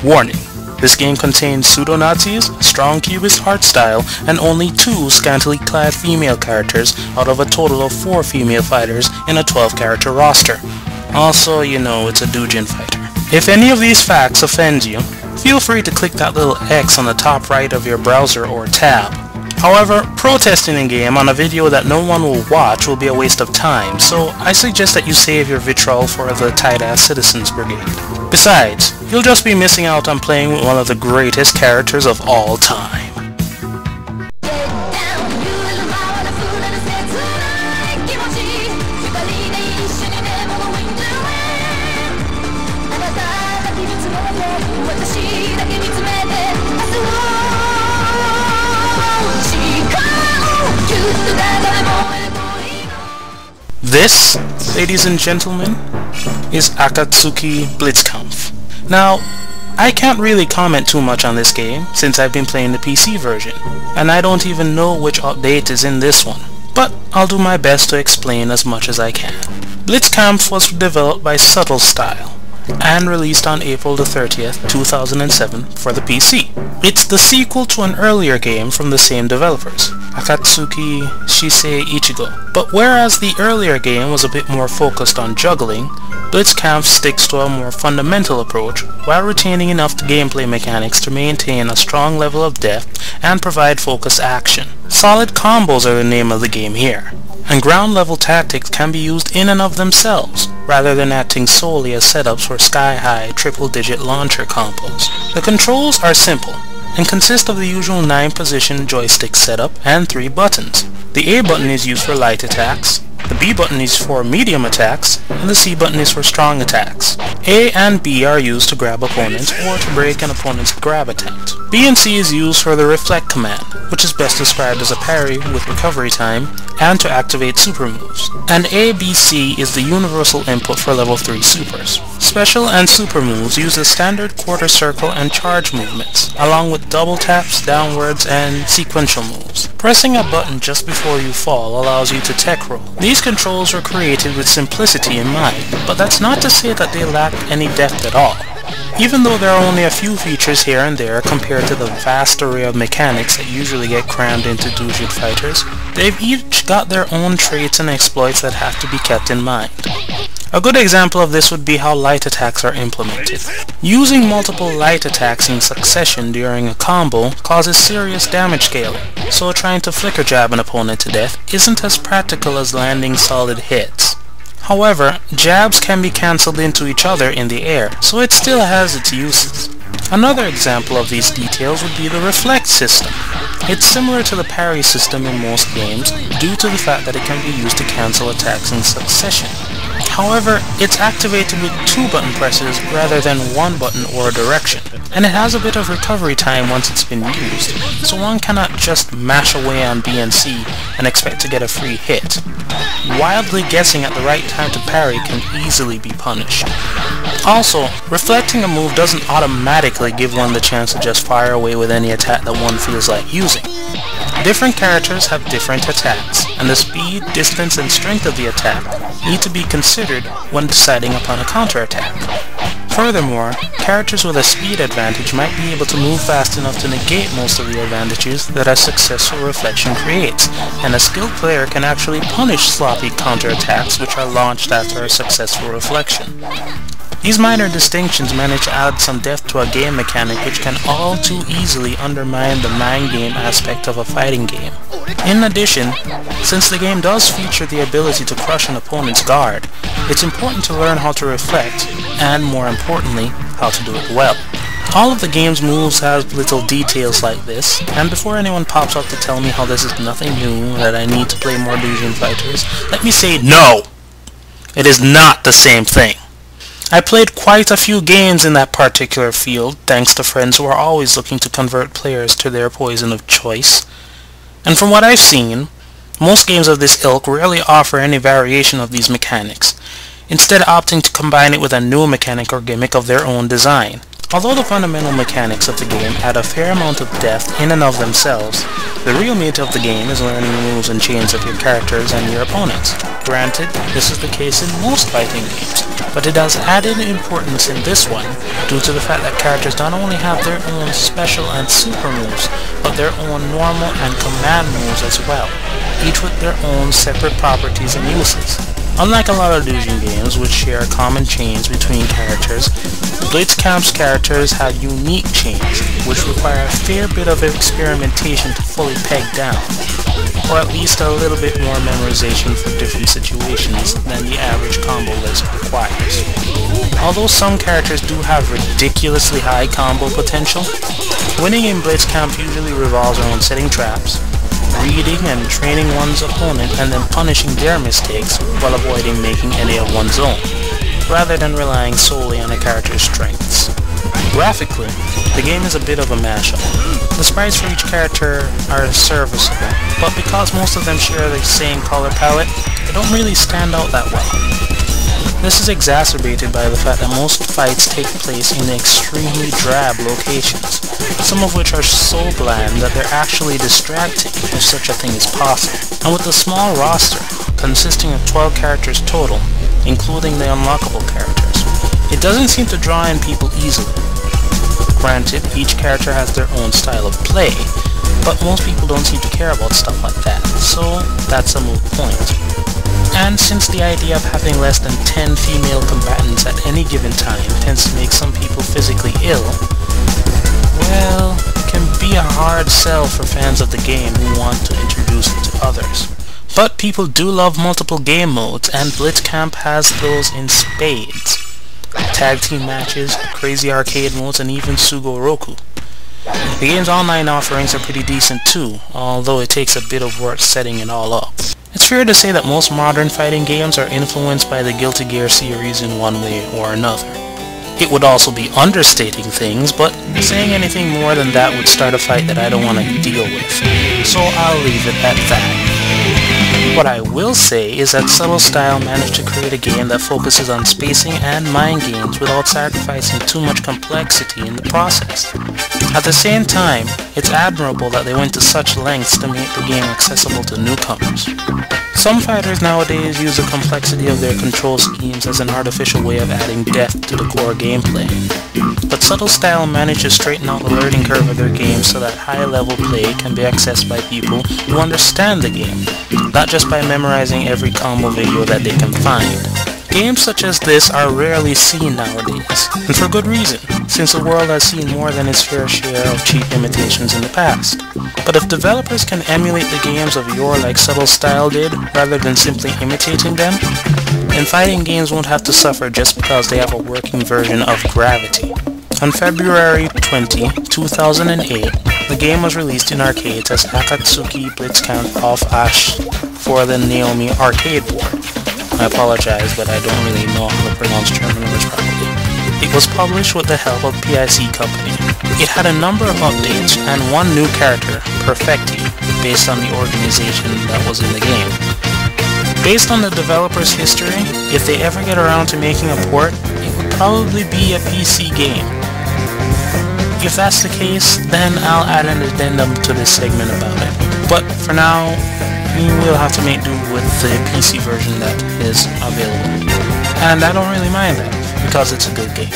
Warning: this game contains pseudo-Nazis, strong cubist art style, and only 2 scantily clad female characters out of a total of 4 female fighters in a 12-character roster. Also, you know, it's a doujin fighter. If any of these facts offend you, feel free to click that little X on the top right of your browser or tab. However, protesting in-game on a video that no one will watch will be a waste of time, so I suggest that you save your vitriol for the tight-ass Citizens Brigade. Besides, you'll just be missing out on playing with one of the greatest characters of all time. This, ladies and gentlemen, is Akatsuki Blitzkampf. Now, I can't really comment too much on this game since I've been playing the PC version, and I don't even know which update is in this one, but I'll do my best to explain as much as I can. Blitzkampf was developed by Subtle Style and released on April the 30th, 2007 for the PC. It's the sequel to an earlier game from the same developers, Akatsuki Ichigo. But whereas the earlier game was a bit more focused on juggling, Blitzkampf sticks to a more fundamental approach while retaining enough gameplay mechanics to maintain a strong level of depth and provide focused action. Solid combos are the name of the game here, and ground level tactics can be used in and of themselves, rather than acting solely as setups for sky-high triple-digit launcher combos. The controls are simple, and consist of the usual 9-position joystick setup and 3 buttons. The A button is used for light attacks, the B button is for medium attacks, and the C button is for strong attacks. A and B are used to grab opponents or to break an opponent's grab attempt. B and C is used for the reflect command, which is best described as a parry with recovery time, and to activate super moves. And ABC is the universal input for level 3 supers. Special and super moves use the standard quarter circle and charge movements, along with double taps, downwards, and sequential moves. Pressing a button just before you fall allows you to tech roll. These controls were created with simplicity in mind, but that's not to say that they lack any depth at all. Even though there are only a few features here and there compared to the vast array of mechanics that usually get crammed into doujin fighters, they've each got their own traits and exploits that have to be kept in mind. A good example of this would be how light attacks are implemented. Using multiple light attacks in succession during a combo causes serious damage scaling, so trying to flicker jab an opponent to death isn't as practical as landing solid hits. However, jabs can be cancelled into each other in the air, so it still has its uses. Another example of these details would be the reflect system. It's similar to the parry system in most games due to the fact that it can be used to cancel attacks in succession. However, it's activated with 2 button presses rather than 1 button or a direction, and it has a bit of recovery time once it's been used, so one cannot just mash away on B and C and expect to get a free hit. Wildly guessing at the right time to parry can easily be punished. Also, reflecting a move doesn't automatically give one the chance to just fire away with any attack that one feels like using. Different characters have different attacks, and the speed, distance, and strength of the attack need to be considered when deciding upon a counterattack. Furthermore, characters with a speed advantage might be able to move fast enough to negate most of the advantages that a successful reflection creates, and a skilled player can actually punish sloppy counterattacks which are launched after a successful reflection. These minor distinctions manage to add some depth to a game mechanic which can all too easily undermine the mind game aspect of a fighting game. In addition, since the game does feature the ability to crush an opponent's guard, it's important to learn how to reflect, and more importantly, how to do it well. All of the game's moves have little details like this, and before anyone pops up to tell me how this is nothing new, that I need to play more doujin fighters, let me say no! It is not the same thing. I played quite a few games in that particular field, thanks to friends who are always looking to convert players to their poison of choice. And from what I've seen, most games of this ilk rarely offer any variation of these mechanics, instead opting to combine it with a new mechanic or gimmick of their own design. Although the fundamental mechanics of the game add a fair amount of depth in and of themselves, the real meat of the game is learning the moves and chains of your characters and your opponents. Granted, this is the case in most fighting games, but it has added importance in this one due to the fact that characters not only have their own special and super moves, but their own normal and command moves as well, each with their own separate properties and uses. Unlike a lot of illusion games which share common chains between characters, Blitzkampf's characters have unique chains which require a fair bit of experimentation to fully peg down, or at least a little bit more memorization for different situations than the average combo list requires. Although some characters do have ridiculously high combo potential, winning in Blitzkampf usually revolves around setting traps, reading and training one's opponent and then punishing their mistakes while avoiding making any of one's own, rather than relying solely on a character's strengths. Graphically, the game is a bit of a mashup. The sprites for each character are serviceable, but because most of them share the same color palette, they don't really stand out that well. This is exacerbated by the fact that most fights take place in extremely drab locations, some of which are so bland that they're actually distracting if such a thing is possible. And with a small roster, consisting of 12 characters total, including the unlockable characters, it doesn't seem to draw in people easily. Granted, each character has their own style of play, but most people don't seem to care about stuff like that, so that's a moot point. And since the idea of having less than 10 female combatants at any given time tends to make some people physically ill, well, it can be a hard sell for fans of the game who want to introduce it to others. But people do love multiple game modes, and Blitzkampf has those in spades. Tag team matches, crazy arcade modes, and even Sugoroku. The game's online offerings are pretty decent too, although it takes a bit of work setting it all up. It's fair to say that most modern fighting games are influenced by the Guilty Gear series in one way or another. It would also be understating things, but saying anything more than that would start a fight that I don't want to deal with, so I'll leave it at that. What I will say is that Subtle Style managed to create a game that focuses on spacing and mind games without sacrificing too much complexity in the process. At the same time, it's admirable that they went to such lengths to make the game accessible to newcomers. Some fighters nowadays use the complexity of their control schemes as an artificial way of adding depth to the core gameplay. But Subtle Style managed to straighten out the learning curve of their game so that high-level play can be accessed by people who understand the game, not just by memorizing every combo video that they can find. Games such as this are rarely seen nowadays, and for good reason, since the world has seen more than its fair share of cheap imitations in the past. But if developers can emulate the games of yore like Subtle Style did, rather than simply imitating them, then fighting games won't have to suffer just because they have a working version of Gravity. On February 20, 2008, the game was released in arcades as Akatsuki Blitzkampf auf Ash for the Naomi arcade board. I apologize, but I don't really know how to pronounce German words properly. It was published with the help of PIC Company. It had a number of updates and one new character, Perfecti, based on the organization that was in the game. Based on the developer's history, if they ever get around to making a port, it would probably be a PC game. If that's the case, then I'll add an addendum to this segment about it. But for now, we'll have to make do with the PC version that is available. And I don't really mind that, because it's a good game.